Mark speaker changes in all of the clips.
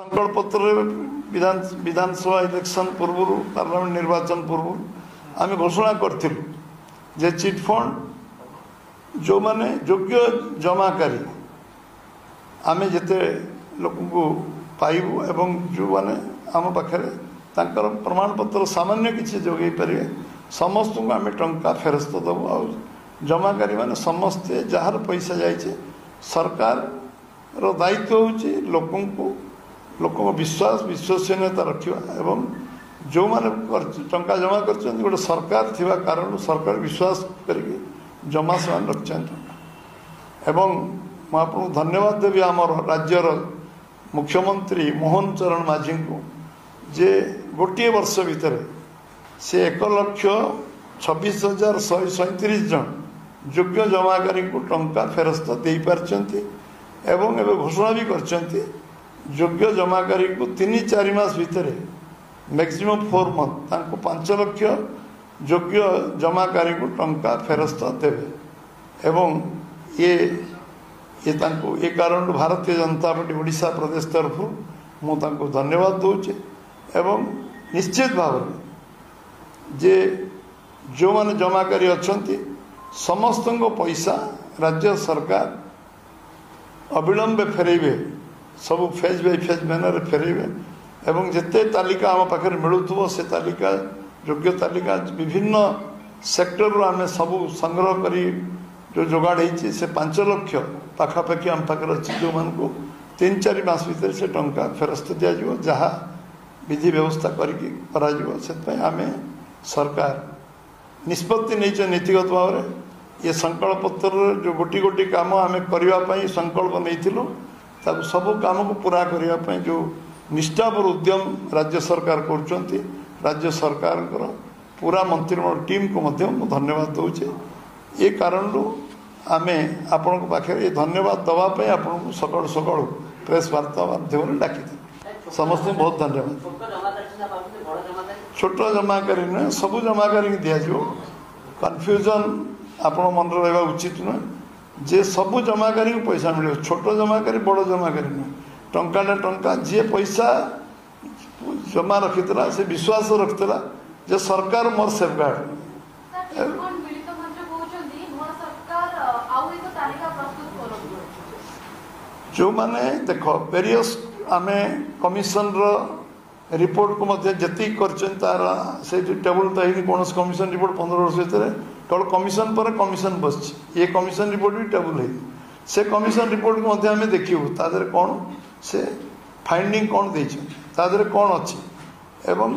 Speaker 1: संकल्प पत्र विधानसभा इलेक्शन पूर्व पार्लियामेंट निर्वाचन पूर्व आम घोषणा करूँ जे चिटफंड जो माने योग्य जमाकारी आम जिते लोक पाइबू एवं जो माने आम पाखे प्रमाण पत्र सामान्य किसी जोगे पारे समस्त को आम टंका फेरस्त दबू आ जमाकारी माने समस्ते जार पैसा जाइए सरकार रो दायित्व होची लोक विश्वास विश्वसनीयता रखा एवं जो माने टंका जमा कर गोटे सरकार थिबा कारण सरकार विश्वास करके जमा से रखिंट एवं मुझे धन्यवाद देवी आमर राज्यर मुख्यमंत्री मोहन चरण माझी को जे गोटे वर्ष भितर से 1,26,137 जन योग्य जमाकारी को टंका फेरस्त दे पारछंती एवं एवं घोषणा भी करछंती योग्य जमाकारी को 3-4 मास भितर मैक्सिमम 4 मंथ तांको 5 लाख योग्य जमाकारी को टंका फेरस्त देवे एवं ये तांको ये कारण भारतीय जनता पार्टी ओडिशा प्रदेश तरफ मुझे धन्यवाद दूचे एवं निश्चित भाव जे जो माने जमाकारी अच्छंती समस्त पैसा राज्य सरकार अविलंबे फेरेबे सब फेज बाय फेज मैनर फेरेबे एवं जिते तालिका आम पाखे मिलूथो से तालिका योग्य तालिका विभिन्न सेक्टर आम सब संग्रह करी जो जोगाड़ होती से 5 लाख पाखापाखि आम पाखे अच्छी जो मान को 3-4 मास भीतर से टंका फेरस्त दिज्व जहाँ विधि व्यवस्था करें सरकार निष्पत्ति नहीं नीतिगत भाव में ये संकल्प पत्र जो गोटी गोटी काम आम करने संकल्प नहीं सब काम को पूरा करने जो निष्ठापर उद्यम राज्य सरकार कर राज्य सरकार पूरा मंत्रिमंडल टीम को मध्य धन्यवाद दूचे ये कारण आम आपण पाखे ये धन्यवाद दवाई आपको सकाल सकाल प्रेस वार्ता माध्यम डाकी समस्त बहुत धन्यवाद छोट जमाकारी नुहे सब जमाकारी दिज्व कन्फ्यूजन आपण मन रहा उचित नुहे जे सब जमाकारी को पैसा मिले छोट जमाकारी बड़ जमाकारी नुहे टंका टंका जी पैसा जमा रखीला से विश्वास रखीला जे सरकार मोर सेफगार्ड जो माने देख वेरियस आमे कमिशन रिपोर्ट को मध्य जी तार से टेबुल तो है कौन कमिशन रिपोर्ट 15 वर्ष भितर केवल कमिशन पर कमिशन बस ये कमिशन रिपोर्ट भी टेबुल है से कमिशन रिपोर्ट को मध्य आम देखू तादर कौन से फाइंडिंग कौन देर कौन अच्छी एवं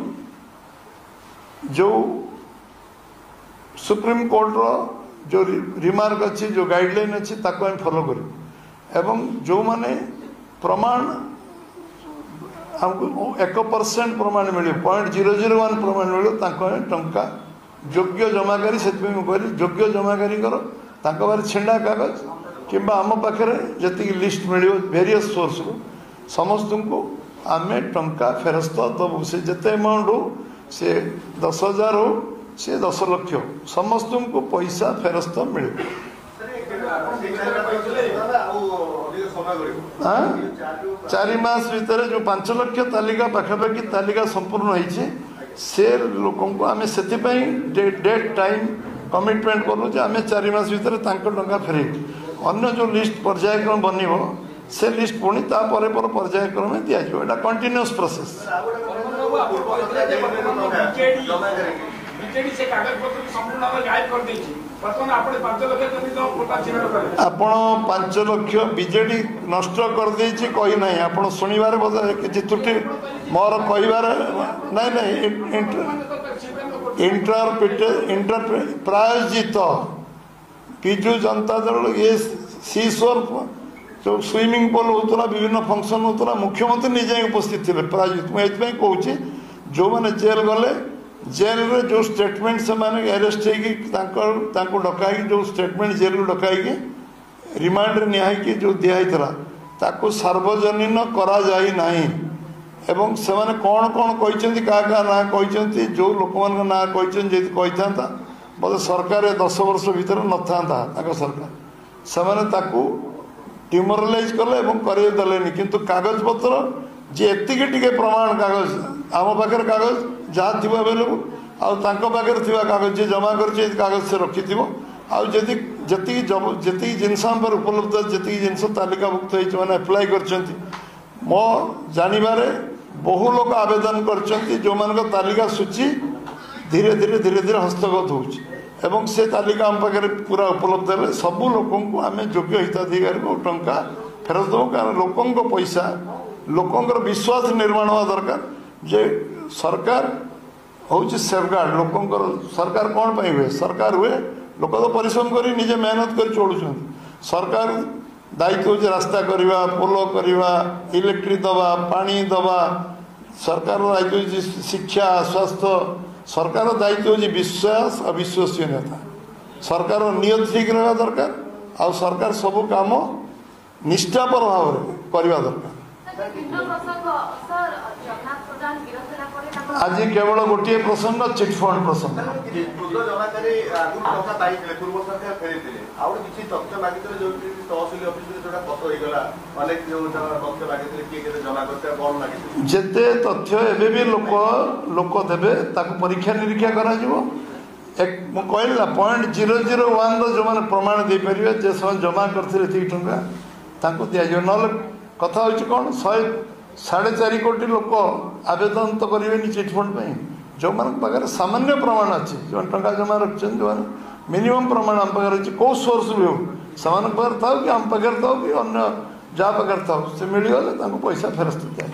Speaker 1: जो सुप्रीम कोर्ट रो जो रिमार्क अच्छी जो गाइडलाइन अच्छी ताको हम फॉलो करूँ एवं जो माने प्रमाण हमको 1% प्रमाण मिले 0.001 प्रमाण मिले टंका योग्य जमाकारी से योग्य जमाकारी बारे छेंडा कागज कि आम पाखे जी लिस्ट मिले वेरियस सोर्स को समस्त को आम टंका फेरस्त दबू से जिते अमाउंट हो से 10,000 हो से 10 लाख समस्त को पैसा फेरस्त मिले 4 मास भितर जो 5 लाख तालिका पाखापाखि तालिका संपूर्ण होती से लोक आम से डेट टाइम कमिटमेंट करूँ आम 4 मास भितर टंका फेरे अन्य जो लिस्ट पर्यायक्रम बन से लिस्ट पुणी पर्यायक्रम दिज्व एटा कंटिन्यूअस प्रोसेस आपण 5 लाख बीजेडी नष्ट कर देछि कही नहीं आपण सुनिबार किसी त्रुटि मोर कहिबार नहीं प्रायोजित विजु जनता दल ये सीश्वर जो स्विमिंग पूल होता विभिन्न फंक्शन होता मुख्यमंत्री निजे उपस्थित थे प्रायोजित मुझे कहूँ जो मैंने जेल गले जेल रे जो स्टेटमेंट से माने अरेस्ट हो डकाई जो स्टेटमेंट जेल डकाई रिमांड निहाई जो दिखाई ताको सार्वजनीन करा जाई नहीं एवं से माने कौन कौन कहते क्या क्या ना कहते जो लोक मान ना कहते था बोले सरकार 10 वर्ष भीतर न था सरकार से डिमोरालाइज कले देलेनि किंतु कागज पत्र जे एतिकी टिके प्रमाण कागज आम पाखे कागज जहाँ थी अवेलेबल आगे थी कागज जी जमा कर कागज से रखि जी जिनस उपलब्ध जी जिनस तालिकाभुक्त होने एप्लाय कर मो जानवे बहु लोग आवेदन कर जो मान तालिका सूची धीरे धीरे धीरे धीरे हस्तगत हो से तालिका आम पाखे पूरा उपलब्ध है सबू लोक आम योग्य हिताधिकारी को टंका फेरत देव कारण लोकों पैसा लोकंर विश्वास निर्माण हवा दरकार जे सरकार हूँ सेफगार्ड लोकंर सरकार कौन पर हुए सरकार हुए लोक तो परिश्रम कर निजे मेहनत कर चलुं सरकार दायित्व हो रास्ता करवा पोल करवा इलेक्ट्रिक दवा पानी दवा सरकार दायित्व हो शिक्षा स्वास्थ्य सरकार दायित्व हो विश्वास अविश्वसनीयता सरकार नियत ठीक रहा दरकार आ सरकार सब काम निष्ठापर भाव करवा दरकार आज केवल गोटे प्रसंग चिटफंड प्रसंग जिते तथ्य एबे भी लोक देवे परीक्षा निरीक्षा करा कहली ना 0.001 जो मैंने प्रमाण दे पारे जे समय जमा करते टंका दि ना कथा हूँ कौन 4.5 कोटी लोक आवेदन तो करेंगे चिटफंड जो पाखे सामान्य प्रमाण अच्छे जो टंका जमा रखते जो मिनिमम प्रमाण आम पाखे अच्छे कौ सोर्स भी हो से था कि आम पाखे था कि अन्य जहाँ पाखे था से मिलगले पैसा फेरस्त दिया।